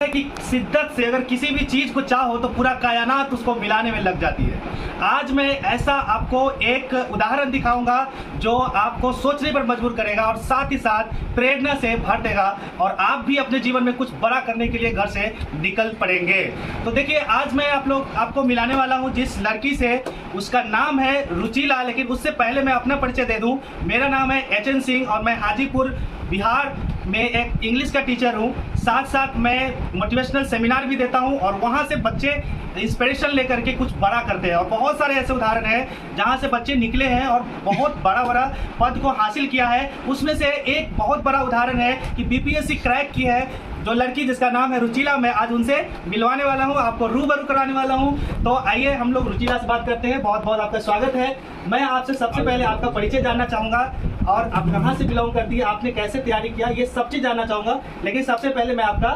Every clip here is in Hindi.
कि शिद्दत से अगर किसी भी चीज को चाहो तो पूरा कायनात उसको मिलाने में लग जाती है। आज मैं ऐसा आपको एक उदाहरण दिखाऊंगा जो आपको सोचने पर मजबूर करेगा और साथ ही साथ प्रेरणा से भर देगा और आप भी अपने जीवन में कुछ बड़ा करने के लिए घर से निकल पड़ेंगे। तो देखिए, आज मैं आपको मिलाने वाला हूं जिस लड़की से, उसका नाम है रुचिला। लेकिन उससे पहले मैं अपना परिचय दे दूं। मेरा नाम है एचएन सिंह और मैं हाजीपुर बिहार में एक इंग्लिश का टीचर हूं। साथ साथ मैं मोटिवेशनल सेमिनार भी देता हूं और वहां से बच्चे इंस्पिरेशन लेकर के कुछ बड़ा करते हैं। और बहुत सारे ऐसे उदाहरण हैं जहां से बच्चे निकले हैं और बहुत बड़ा बड़ा पद को हासिल किया है। उसमें से एक बहुत बड़ा उदाहरण है कि बीपीएससी क्रैक की है जो लड़की, जिसका नाम है रुचिला। मैं आज उनसे मिलवाने वाला हूं, आपको रूबरू कराने वाला हूं। तो आइए हम लोग रुचिला से बात करते हैं। बहुत बहुत आपका स्वागत है। मैं आपसे सबसे पहले आपका परिचय जानना चाहूंगा और आप कहाँ से बिलोंग करती है, आपने कैसे तैयारी किया, ये सब चीज जानना चाहूंगा। लेकिन सबसे पहले मैं आपका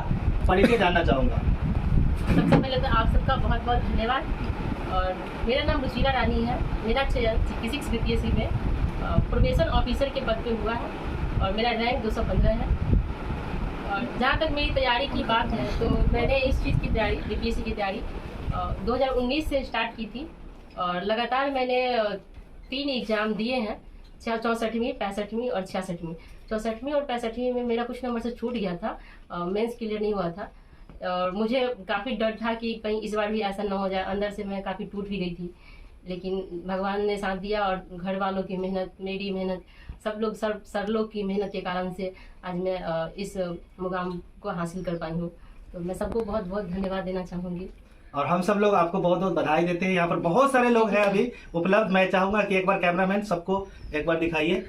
परिचय जानना चाहूंगा। सबसे पहले तो आप सबका बहुत बहुत धन्यवाद। और मेरा नाम रुचिला रानी है। मेरा फिजिक्स बीपीएससी में प्रोबेशन ऑफिसर के पद पे हुआ है और मेरा रैंक 215 है। और जहाँ तक मेरी तैयारी की बात है तो मैंने इस चीज़ की तैयारी, बीपीएससी की तैयारी 2019 से स्टार्ट की थी और लगातार मैंने 3 एग्ज़ाम दिए हैं, 64वीं, 65वीं और 66वीं। 64वीं और 65वीं में मेरा कुछ नंबर से छूट गया था, मेंस क्लियर नहीं हुआ था और मुझे काफ़ी डर था कि कहीं इस बार भी ऐसा ना हो जाए। अंदर से मैं काफ़ी टूट भी गई थी, लेकिन भगवान ने साथ दिया और घर वालों की मेहनत, मेरी मेहनत, सब लोग सर लोग की मेहनत के कारण से आज मैं इस मुकाम को हासिल कर पाई हूँ। तो मैं सबको बहुत बहुत धन्यवाद देना चाहूँगी और हम सब लोग आपको बहुत बहुत बधाई देते हैं। यहाँ पर बहुत सारे लोग हैं अभी उपलब्ध। मैं चाहूंगा कि एक बार कैमरामैन सबको एक बार दिखाइए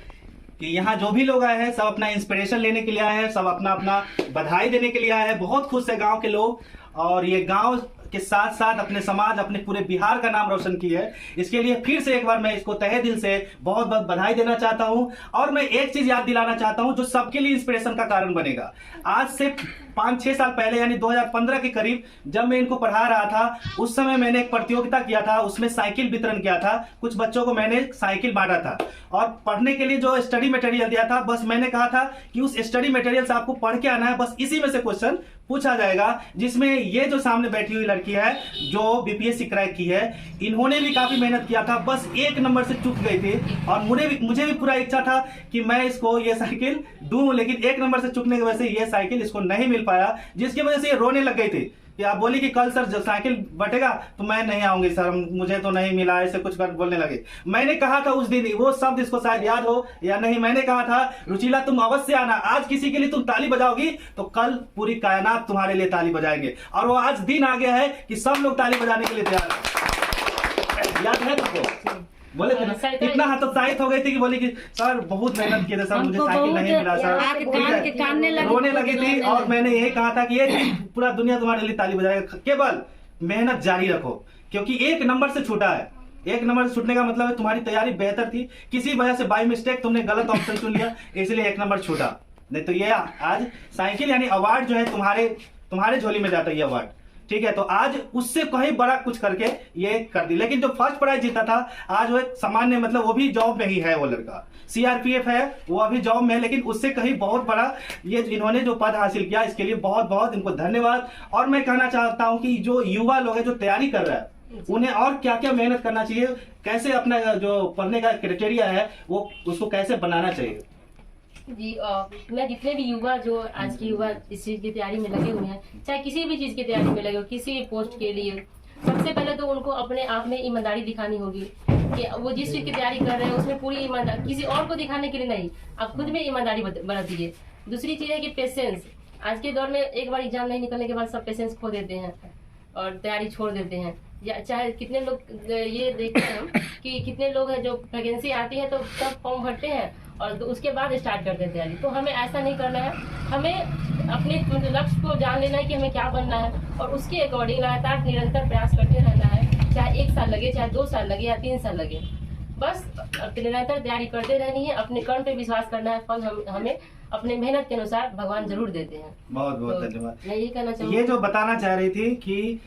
कि यहाँ जो भी लोग आए हैं सब अपना इंस्पिरेशन लेने के लिए आए हैं, सब अपना अपना बधाई देने के लिए आए हैं। बहुत खुश है गांव के लोग और ये गांव के साथ साथ अपने समाज, अपने पूरे बिहार का नाम रोशन की है। इसके लिए फिर से एक बार मैं इसको तहे दिल से बहुत बहुत बधाई देना चाहता हूं। और मैं एक चीज याद दिलाना चाहता हूं जो सबके लिए इंस्पिरेशन का कारण बनेगा। आज से 5-6 साल पहले यानी 2015 के करीब जब मैं इनको पढ़ा रहा था, उस समय मैंने एक प्रतियोगिता किया था, उसमें साइकिल वितरण किया था। कुछ बच्चों को मैंने साइकिल बांटा था और पढ़ने के लिए जो स्टडी मटेरियल दिया था, बस मैंने कहा था कि उस स्टडी मटेरियल से आपको पढ़ के आना है, बस इसी में से क्वेश्चन पूछा जाएगा। जिसमें ये जो सामने बैठी हुई लड़की है जो बीपीएससी क्रैक की है, इन्होंने भी काफी मेहनत किया था, बस 1 नंबर से चूक गई थी। और मुझे भी पूरा इच्छा था कि मैं इसको ये साइकिल दूं, लेकिन 1 नंबर से चूकने की वजह से ये साइकिल इसको नहीं मिल पाया, जिसकी वजह से ये रोने लग गई थी कि आप बोली कि कल सर जब साइकिल बटेगा तो मैं नहीं आऊंगी सर, मुझे तो नहीं मिला, ऐसे कुछ बोलने लगे। मैंने कहा था उस दिन, वो शब्द इसको शायद याद हो या नहीं, मैंने कहा था रुचिला तुम अवश्य आना, आज किसी के लिए तुम ताली बजाओगी तो कल पूरी कायनात तुम्हारे लिए ताली बजाएंगे। और वो आज दिन आ गया है कि सब लोग ताली बजाने के लिए तैयार है। याद है तुमको? बोले थे ना, इतना हतोत्साहित हो गई थी कि बोली कि सर बहुत मेहनत किए थे सर, मुझे साइकिल नहीं मिला सर, रोने लगी थी। और मैंने यही कहा था कि ये पूरा दुनिया तुम्हारे लिए ताली बजाएगा, केवल मेहनत जारी रखो, क्योंकि 1 नंबर से छूटा है। 1 नंबर से छूटने का मतलब है तुम्हारी तैयारी बेहतर थी, किसी वजह से बाय मिस्टेक तुमने गलत ऑप्शन चुन लिया, इसलिए 1 नंबर छूटा। नहीं तो ये आज साइकिल यानी अवार्ड जो है तुम्हारे झोली में जाता है ये अवार्ड, ठीक है। तो आज उससे कहीं बड़ा कुछ करके ये कर दी। लेकिन जो फर्स्ट प्राइज जीता था, आज वो एक सामान्य, मतलब वो भी जॉब में ही है, वो लड़का सीआरपीएफ है, वो अभी जॉब में है, लेकिन उससे कहीं बहुत बड़ा ये इन्होंने जो पद हासिल किया, इसके लिए बहुत बहुत इनको धन्यवाद। और मैं कहना चाहता हूं कि जो युवा लोग हैं जो तैयारी कर रहे हैं, उन्हें और क्या क्या मेहनत करना चाहिए, कैसे अपना जो पढ़ने का क्राइटेरिया है वो उसको कैसे बनाना चाहिए। जी, मैं जितने भी युवा जो आज के युवा इस चीज की तैयारी में लगे हुए हैं, चाहे किसी भी चीज की तैयारी में लगे हो, किसी भी पोस्ट के लिए, सबसे पहले तो उनको अपने आप में ईमानदारी दिखानी होगी कि वो जिस चीज की तैयारी कर रहे हैं उसमें पूरी ईमानदारी, किसी और को दिखाने के लिए नहीं, आप खुद में ईमानदारी बरतिए। दूसरी चीज है कि पेशेंस। आज के दौर में एक बार एग्जाम नहीं निकलने के बाद सब पेशेंस खो देते हैं और तैयारी छोड़ देते हैं। या चाहे कितने लोग ये देखते हैं हम कि कितने लोग हैं जो वैकेंसी आती है तो सब फॉर्म भरते हैं और तो उसके बाद स्टार्ट करते हैं तैयारी। तो हमें ऐसा नहीं करना है, हमें अपने लक्ष्य को जान लेना है कि हमें क्या बनना है और उसके अकॉर्डिंग लगातार निरंतर प्रयास करते रहना है। चाहे 1 साल लगे, चाहे 2 साल लगे या 3 साल लगे, बस निरंतर तैयारी करते रहनी है। अपने कर्म पे विश्वास करना है, फल हमें अपने मेहनत के अनुसार भगवान जरूर देते हैं। बहुत बहुत धन्यवाद। मैं यही कहना चाहूँगी, ये जो बताना चाह रही थी कि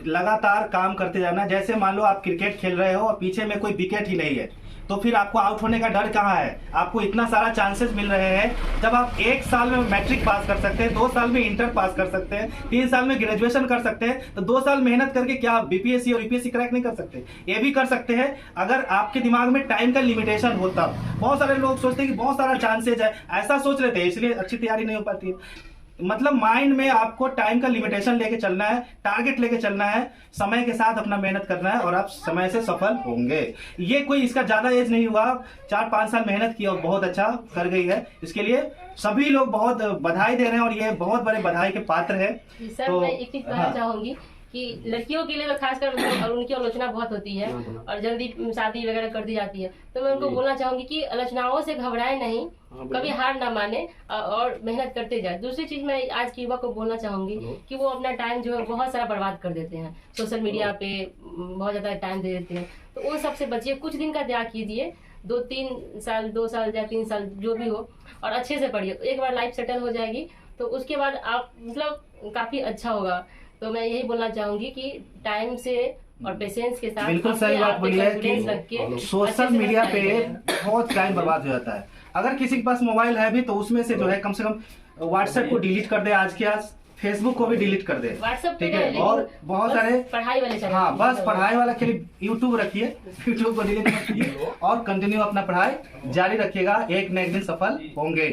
लगातार काम करते जाना। जैसे मान लो आप क्रिकेट खेल रहे हो और पीछे में कोई विकेट ही नहीं है, तो फिर आपको आउट होने का डर कहाँ है? आपको इतना सारा चांसेस मिल रहे हैं। जब आप 1 साल में मैट्रिक पास कर सकते हैं, 2 साल में इंटर पास कर सकते हैं, 3 साल में ग्रेजुएशन कर सकते हैं, तो 2 साल मेहनत करके क्या आप बीपीएससी और यूपीएससी क्रैक नहीं कर सकते? ये भी कर सकते हैं अगर आपके दिमाग में टाइम का लिमिटेशन होता। बहुत सारे लोग सोचते हैं कि बहुत सारा चांसेज है, ऐसा सोच लेते हैं, इसलिए अच्छी तैयारी नहीं हो पाती है। मतलब माइंड में आपको टाइम का लिमिटेशन लेके चलना है, टारगेट लेके चलना है, समय के साथ अपना मेहनत करना है और आप समय से सफल होंगे। ये कोई इसका ज्यादा एज नहीं हुआ, 4-5 साल मेहनत की और बहुत अच्छा कर गई है। इसके लिए सभी लोग बहुत बधाई दे रहे हैं और ये बहुत बड़े बधाई के पात्र है। सर मैं एक चीज कहना चाहूंगी कि लड़कियों के लिए तो खासकर और उनकी आलोचना बहुत होती है और जल्दी शादी वगैरह कर दी जाती है, तो मैं उनको बोलना चाहूंगी कि आलोचनाओं से घबराए नहीं, कभी हार ना माने और मेहनत करते जाए। दूसरी चीज मैं आज के युवा को बोलना चाहूंगी कि वो अपना टाइम जो है बहुत सारा बर्बाद कर देते हैं, सोशल मीडिया पे बहुत ज्यादा टाइम दे देते हैं, तो उन सबसे बचिए। कुछ दिन का त्याग कीजिए, 2-3 साल 2 साल या 3 साल जो भी हो, और अच्छे से पढ़िए। एक बार लाइफ सेटल हो जाएगी तो उसके बाद आप मतलब काफी अच्छा होगा। तो मैं यही बोलना चाहूंगी कि टाइम से और पेशेंस के साथ बिल्कुल सही बात बोली है कि सोशल मीडिया पे बहुत टाइम बर्बाद हो जाता है। अगर किसी के पास मोबाइल है भी तो उसमें से जो है कम से कम व्हाट्सएप को डिलीट कर दे, आज के आज फेसबुक को भी डिलीट कर दे, ठीक है। और बहुत सारे पढ़ाई वाले, हाँ बस पढ़ाई वाला के लिए यूट्यूब रखिए, यूट्यूब को डिलीट रखिए और कंटिन्यू अपना पढ़ाई जारी रखिएगा, एक न एक दिन सफल होंगे।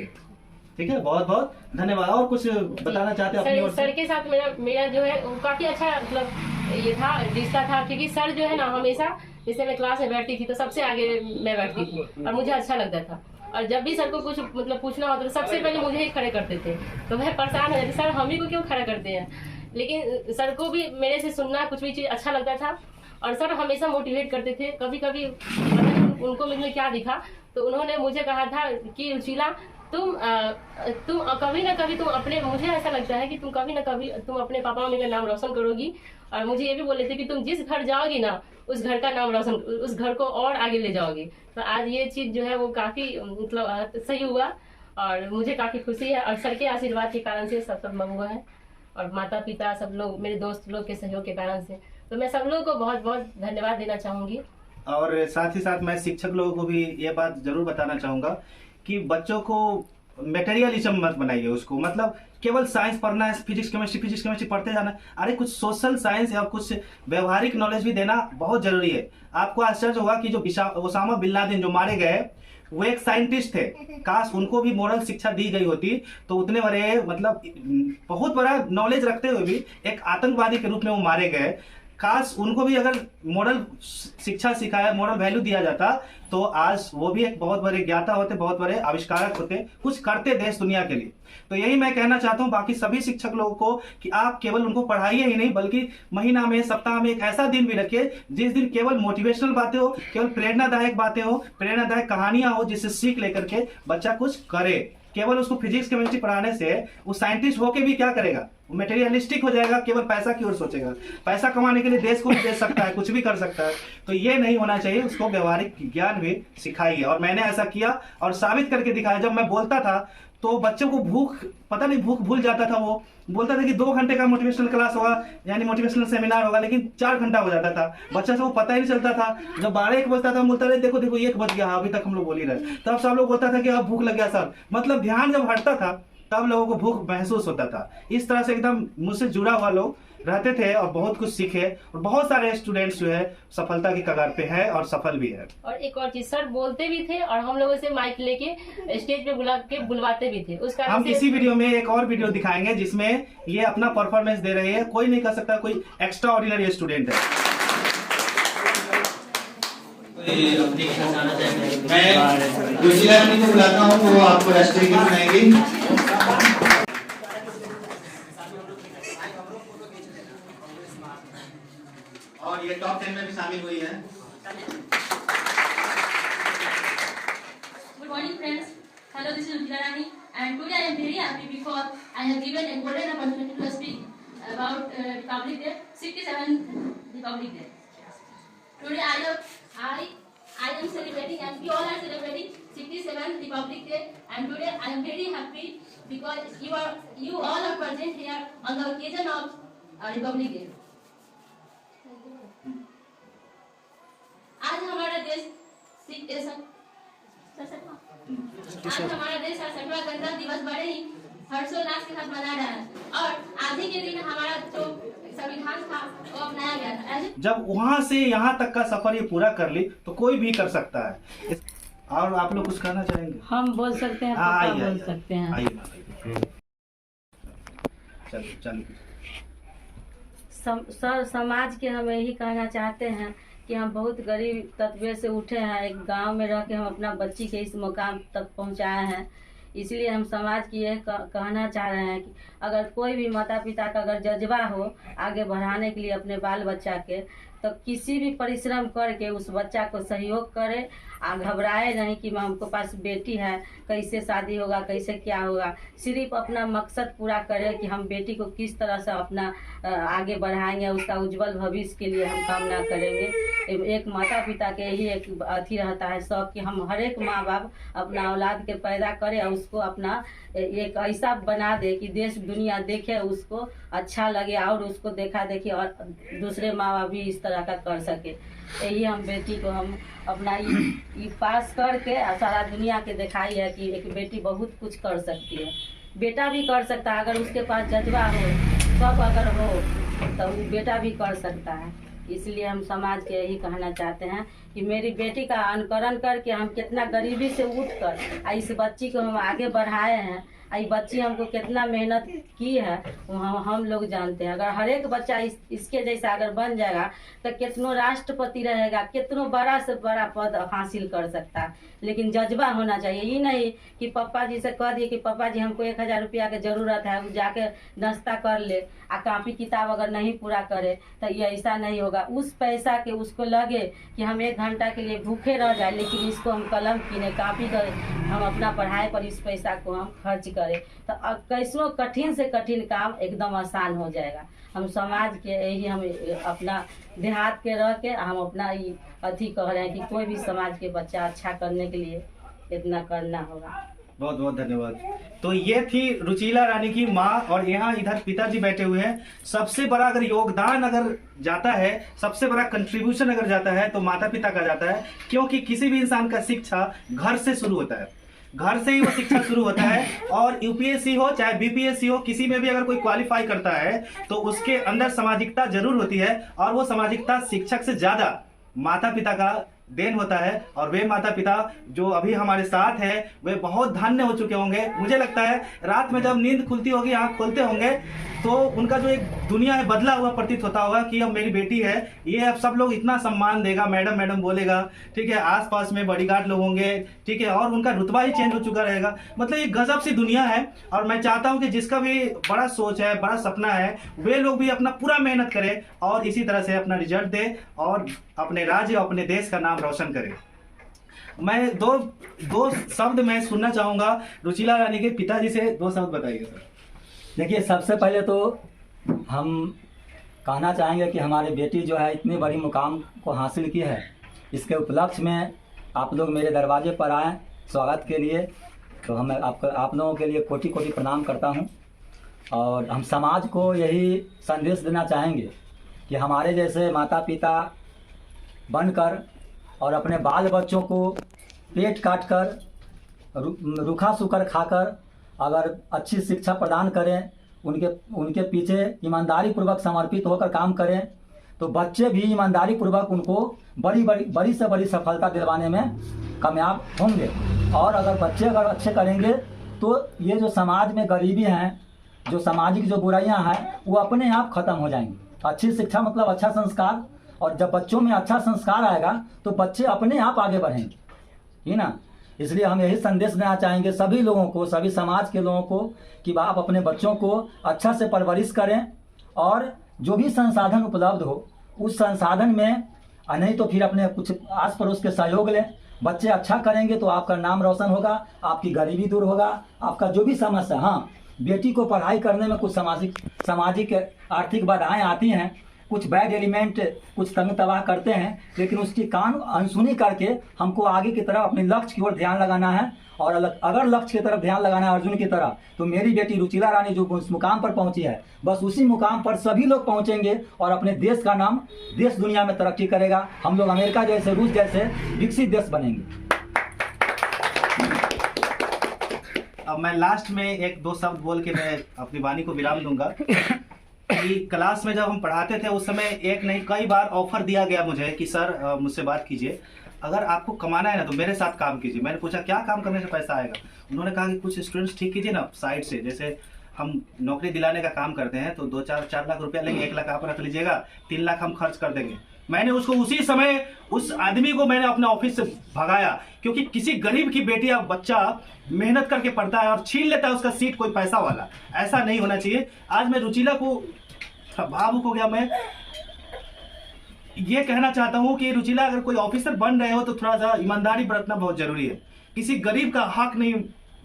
ठीक है, बहुत बहुत धन्यवाद। और कुछ बताना चाहते हैं अपनी ओर से? सर के साथ मेरा जो है वो काफी अच्छा मतलब ये था, रिश्ता था, क्योंकि सर जो है ना हमेशा, जैसे मैं क्लास में बैठती थी तो सबसे आगे मैं बैठती थी और मुझे अच्छा लगता था, और जब भी सर को कुछ मतलब पूछना होता तो सबसे पहले मुझे ही खड़े करते थे, तो मैं परेशान हो जाती, सर हम ही को क्यों खड़ा करते हैं। लेकिन सर को भी मेरे से सुनना कुछ भी चीज अच्छा लगता था और सर हमेशा मोटिवेट करते थे। कभी कभी उनको मुझे क्या दिखा तो उन्होंने मुझे कहा था कि रुचिला तुम कभी ना कभी तुम अपने, मुझे ऐसा लगता है कि तुम कभी ना कभी तुम अपने पापा मम्मी का नाम रोशन करोगी। और मुझे ये भी बोले थे कि तुम जिस घर जाओगी ना उस घर का नाम रोशन, उस घर को और आगे ले जाओगी। तो आज ये चीज जो है वो काफी मतलब सही हुआ और मुझे काफी खुशी है, और सर के आशीर्वाद के कारण से सब हुआ है, और माता पिता सब लोग, मेरे दोस्त लोग के सहयोग के कारण से। तो मैं सब लोगों को बहुत बहुत धन्यवाद देना चाहूंगी। और साथ ही साथ मैं शिक्षक लोगों को भी ये बात जरूर बताना चाहूंगा कि बच्चों को मेटेरियलिज्म मत बनाइए उसको, मतलब केवल साइंस पढ़ना है, फिजिक्स केमिस्ट्री पढ़ते जाना। अरे कुछ सोशल साइंस या कुछ व्यवहारिक नॉलेज भी देना बहुत जरूरी है। आपको आश्चर्य होगा कि जो ओसामा बिन लादेन जो मारे गए वो एक साइंटिस्ट थे, काश उनको भी मोरल शिक्षा दी गई होती तो उतने बड़े मतलब बहुत बड़ा नॉलेज रखते हुए भी एक आतंकवादी के रूप में वो मारे गए। काश उनको भी अगर मोरल शिक्षा सिखाया, मोरल वैल्यू दिया जाता तो आज वो भी एक बहुत बड़े ज्ञाता होते, बहुत बड़े आविष्कारक होते, कुछ करते देश दुनिया के लिए। तो यही मैं कहना चाहता हूँ बाकी सभी शिक्षक लोगों को कि आप केवल उनको पढ़ाइए ही नहीं, बल्कि महीना में, सप्ताह में एक ऐसा दिन भी रखिए जिस दिन केवल मोटिवेशनल बातें हो, केवल प्रेरणादायक बातें हो, प्रेरणादायक कहानियां हो, जिससे सीख लेकर के बच्चा कुछ करे। केवल उसको फिजिक्स केमिस्ट्री पढ़ाने से वो साइंटिस्ट होके भी क्या करेगा, वो मेटेरियलिस्टिक हो जाएगा, केवल पैसा की ओर सोचेगा। पैसा कमाने के लिए देश को भी दे सकता है, कुछ भी कर सकता है। तो ये नहीं होना चाहिए, उसको व्यवहारिक ज्ञान भी सिखाइए। और मैंने ऐसा किया और साबित करके दिखाया। जब मैं बोलता था तो बच्चों को पता नहीं भूख भूल जाता था। वो बोलता था कि 2 घंटे का मोटिवेशनल क्लास होगा, यानी मोटिवेशनल सेमिनार होगा, लेकिन 4 घंटा हो जाता था। बच्चा से वो पता ही नहीं चलता था। जब 12-1 बजता था बोलता रहे देखो 1 बज गया, अभी तक हम लोग बोल ही रहे। तब सब लोग बोलता था कि अब भूख लग गया सर। मतलब ध्यान जब हटता था तब लोगों को भूख महसूस होता था। इस तरह से एकदम मुझसे जुड़ा हुआ लोग रहते थे और बहुत कुछ सीखे, और बहुत सारे स्टूडेंट्स जो है सफलता की कगार पे है और सफल भी है। और एक और चीज, सर बोलते भी थे और हम लोगों से माइक लेके स्टेज पे बुला के बुलवाते भी थे। उसका हम इसी वीडियो में एक और वीडियो दिखाएंगे जिसमें ये अपना परफॉर्मेंस दे रहे हैं। कोई नहीं कर सकता, कोई एक्स्ट्रा ऑर्डिनरी स्टूडेंट है। मैं रुचिला को बुलाता हूँ, वो आपको राष्ट्रीय गीत सुनाएंगी। और ये टॉप 10 में भी शामिल हुई है। Good morning, friends. Hello, this is Ruchila Rani, and today I am very happy because I have given a golden opportunity to speak about Republic Day, 67th Republic Day. Today I am celebrating, and we all are celebrating 67th Republic Day, and today I am very happy because you all are present here on the occasion of Republic Day. आज हमारा देश आज हमारा देश का 60वां गणतंत्र दिवस बड़े ही हर्षोल्लास के साथ मना रहा है और आज ही के दिन हमारा जो संविधान था वो अपनाया गया था। जब वहां से यहाँ तक का सफर ये पूरा कर ली तो कोई भी कर सकता है। और आप लोग कुछ कहना चाहेंगे? हम बोल सकते हैं, हाँ, पापा बोल सकते हैं। चलिए सर, समाज के हम यही कहना चाहते हैं कि हम बहुत गरीब तबके से उठे हैं, एक गांव में रह के हम अपना बच्ची के इस मुकाम तक पहुंचाए हैं। इसलिए हम समाज की यह कहना चाह रहे हैं कि अगर कोई भी माता पिता का अगर जज्बा हो आगे बढ़ाने के लिए अपने बाल बच्चा के, तो किसी भी परिश्रम करके उस बच्चा को सहयोग करे। घबराए नहीं कि हमको पास बेटी है, कैसे शादी होगा, कैसे क्या होगा। सिर्फ अपना मकसद पूरा करे कि हम बेटी को किस तरह से अपना आगे बढ़ाएंगे, उसका उज्जवल भविष्य के लिए हम कामना करेंगे। एक माता पिता के यही एक अथी रहता है सब कि हम हर एक माँ बाप अपना औलाद के पैदा करे और उसको अपना एक ऐसा बना दे कि देश दुनिया देखे, उसको अच्छा लगे और उसको देखा देखी और दूसरे माँ बाप भी इस तरह का कर सके। यही हम बेटी को हम अपना ये पास करके सारा दुनिया के दिखाई है कि एक बेटी बहुत कुछ कर सकती है। बेटा भी कर सकता है अगर उसके पास जज्बा हो, सब अगर हो तो बेटा भी कर सकता है। इसलिए हम समाज के यही कहना चाहते हैं कि मेरी बेटी का अनुकरण करके हम कितना गरीबी से उठकर इस बच्ची को हम आगे बढ़ाए हैं। ये बच्ची हमको कितना मेहनत की है हम लोग जानते हैं। अगर हर एक बच्चा इसके जैसा अगर बन जाएगा तो कितनो राष्ट्रपति रहेगा, कितनो बड़ा से बड़ा पद हासिल कर सकता है। लेकिन जज्बा होना चाहिए। ये नहीं कि पापा जी से कह दिए कि पापा जी हमको 1000 रुपया की जरूरत है, वो जाके नाश्ता कर ले आ कापी किताब अगर नहीं पूरा करे तो ये ऐसा नहीं होगा। उस पैसा के उसको लगे कि हम 1 घंटा के लिए भूखे रह जाए, लेकिन इसको हम कलम किने, कापी करें, हम अपना पढ़ाई पर इस पैसा को हम खर्च करें तो कैसो कठिन से कठिन काम एकदम आसान हो जाएगा। हम समाज के यही हम अपना देहात के रह के हम अपना ये अथी कह रहे हैं कि कोई भी समाज के बच्चा अच्छा करने के लिए इतना करना होगा। बहुत बहुत धन्यवाद। तो ये थी रुचिला रानी की माँ और यहाँ इधर पिताजी बैठे हुए हैं। सबसे बड़ा अगर योगदान अगर जाता है, सबसे बड़ा कंट्रीब्यूशन अगर जाता है तो माता पिता का जाता है, क्योंकि किसी भी इंसान का शिक्षा घर से शुरू होता है। घर से ही वो शिक्षा शुरू होता है। और यूपीएससी हो चाहे बीपीएससी हो, किसी में भी अगर कोई क्वालिफाई करता है तो उसके अंदर सामाजिकता जरूर होती है, और वो सामाजिकता शिक्षक से ज्यादा माता पिता का देन होता है। और वे माता पिता जो अभी हमारे साथ हैं वे बहुत धन्य हो चुके होंगे। मुझे लगता है रात में जब नींद खुलती होगी, आंख खोलते होंगे तो उनका जो एक दुनिया है बदला हुआ प्रतीत होता होगा कि अब मेरी बेटी है, ये अब सब लोग इतना सम्मान देगा, मैडम मैडम बोलेगा, ठीक है, आसपास में बॉडीगार्ड लोग होंगे, ठीक है, और उनका रुतबा ही चेंज हो चुका रहेगा। मतलब ये गजब सी दुनिया है। और मैं चाहता हूँ कि जिसका भी बड़ा सोच है, बड़ा सपना है, वे लोग भी अपना पूरा मेहनत करें और इसी तरह से अपना रिजल्ट दे और अपने राज्य और अपने देश का नाम रोशन करें। मैं दो शब्द मैं सुनना चाहूंगा रुचिला रानी के पिताजी से। 2 शब्द बताइए सर। देखिए, सबसे पहले तो हम कहना चाहेंगे कि हमारी बेटी जो है इतनी बड़ी मुकाम को हासिल की है, इसके उपलक्ष्य में आप लोग मेरे दरवाजे पर आए स्वागत के लिए, तो हम आप लोगों के लिए कोटि कोटि प्रणाम करता हूं। और हम समाज को यही संदेश देना चाहेंगे कि हमारे जैसे माता पिता बनकर और अपने बाल बच्चों को पेट काट कर, रूखा सूखा खाकर अगर अच्छी शिक्षा प्रदान करें, उनके पीछे ईमानदारी पूर्वक समर्पित होकर काम करें, तो बच्चे भी ईमानदारी पूर्वक उनको बड़ी से बड़ी सफलता दिलवाने में कामयाब होंगे। और अगर बच्चे अगर अच्छे करेंगे तो ये जो समाज में गरीबी है, जो सामाजिक जो बुराइयां हैं, वो अपने आप खत्म हो जाएंगी। अच्छी शिक्षा मतलब अच्छा संस्कार, और जब बच्चों में अच्छा संस्कार आएगा तो बच्चे अपने आप आगे बढ़ेंगे, है ना। इसलिए हम यही संदेश देना चाहेंगे सभी लोगों को, सभी समाज के लोगों को, कि आप अपने बच्चों को अच्छा से परवरिश करें और जो भी संसाधन उपलब्ध हो उस संसाधन में, नहीं तो फिर अपने कुछ आस पड़ोस के सहयोग लें। बच्चे अच्छा करेंगे तो आपका नाम रोशन होगा, आपकी गरीबी दूर होगा, आपका जो भी समस्या, हाँ, बेटी को पढ़ाई करने में कुछ सामाजिक आर्थिक बाधाएं आती हैं, कुछ बैड एलिमेंट कुछ तंग तबाह करते हैं, लेकिन उसकी कान अनसुनी करके हमको आगे की तरफ अपने लक्ष्य की ओर ध्यान लगाना है। और अगर लक्ष्य की तरफ ध्यान लगाना है अर्जुन की तरह, तो मेरी बेटी रुचिला रानी जो उस मुकाम पर पहुंची है, बस उसी मुकाम पर सभी लोग पहुंचेंगे और अपने देश का नाम देश दुनिया में तरक्की करेगा। हम लोग अमेरिका जैसे, रूस जैसे विकसित देश बनेंगे। अब मैं लास्ट में एक दो शब्द बोल के मैं अपनी वाणी को विराम दूंगा कि क्लास में जब हम पढ़ाते थे उस समय एक नहीं कई बार ऑफर दिया गया मुझे कि सर मुझसे बात कीजिए, अगर आपको कमाना है ना तो मेरे साथ काम कीजिए। मैंने पूछा क्या काम करने से पैसा आएगा? उन्होंने कहा कि कुछ स्टूडेंट्स ठीक कीजिए ना साइड से, जैसे हम नौकरी दिलाने का काम करते हैं तो 4 लाख रुपया लेंगे, 1 लाख आप रख लीजिएगा, 3 लाख हम खर्च कर देंगे। मैंने उसको उसी समय उस आदमी को मैंने अपने ऑफिस से भगाया, क्योंकि किसी गरीब की बेटी या बच्चा मेहनत करके पढ़ता है और छीन लेता है उसका सीट कोई पैसा वाला, ऐसा नहीं होना चाहिए। आज मैं रुचिला को भावुक हो गया, मैं ये कहना चाहता हूं कि रुचिला अगर कोई ऑफिसर बन रहे हो तो थोड़ा सा ईमानदारी बरतना बहुत जरूरी है। किसी गरीब का हक नहीं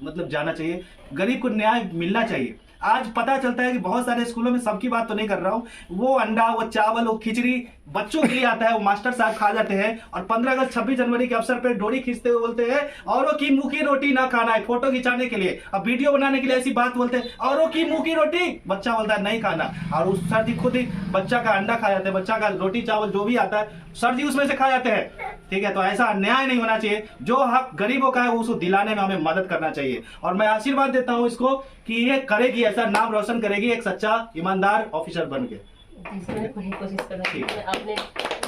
मतलब जाना चाहिए, गरीब को न्याय मिलना चाहिए। आज पता चलता है कि बहुत सारे स्कूलों में, सबकी बात तो नहीं कर रहा हूँ, वो अंडा, वो चावल, वो खिचड़ी बच्चों के लिए आता है, वो मास्टर साहब खा जाते हैं और 15 अगस्त 26 जनवरी के अवसर पर डोरी खींचते हुए बोलते हैं औरों की मुंह की रोटी ना खाना है, फोटो खिंचाने के लिए, अब वीडियो बनाने के लिए ऐसी बात बोलते हैं, औरों की मुंह की रोटी, बच्चा बोलता है नहीं खाना, और उस सर जी खुद ही बच्चा का अंडा खा जाते हैं, बच्चा का रोटी चावल जो भी आता है सर जी उसमें से खा जाते हैं। ठीक है, तो ऐसा अन्याय नहीं होना चाहिए। जो हक गरीबों का है उसको दिलाने में हमें मदद करना चाहिए, और मैं आशीर्वाद देता हूँ इसको कि ये करेगी, ऐसा नाम रोशन करेगी एक सच्चा ईमानदार ऑफिसर बन के।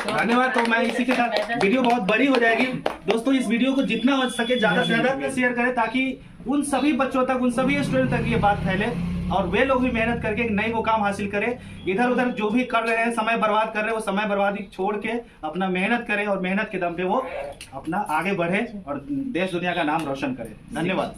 धन्यवाद। तो मैं इसी के साथ वीडियो बहुत बड़ी हो जाएगी दोस्तों, इस वीडियो को जितना हो सके ज्यादा से ज्यादा शेयर करें ताकि उन सभी बच्चों तक, उन सभी स्टूडेंट तक ये बात फैले और वे लोग भी मेहनत करके एक नई मुकाम हासिल करें। इधर उधर जो भी कर रहे हैं, समय बर्बाद कर रहे हैं, वो समय बर्बादी छोड़ के अपना मेहनत करें और मेहनत के दम पे वो अपना आगे बढ़े और देश दुनिया का नाम रोशन करें। धन्यवाद।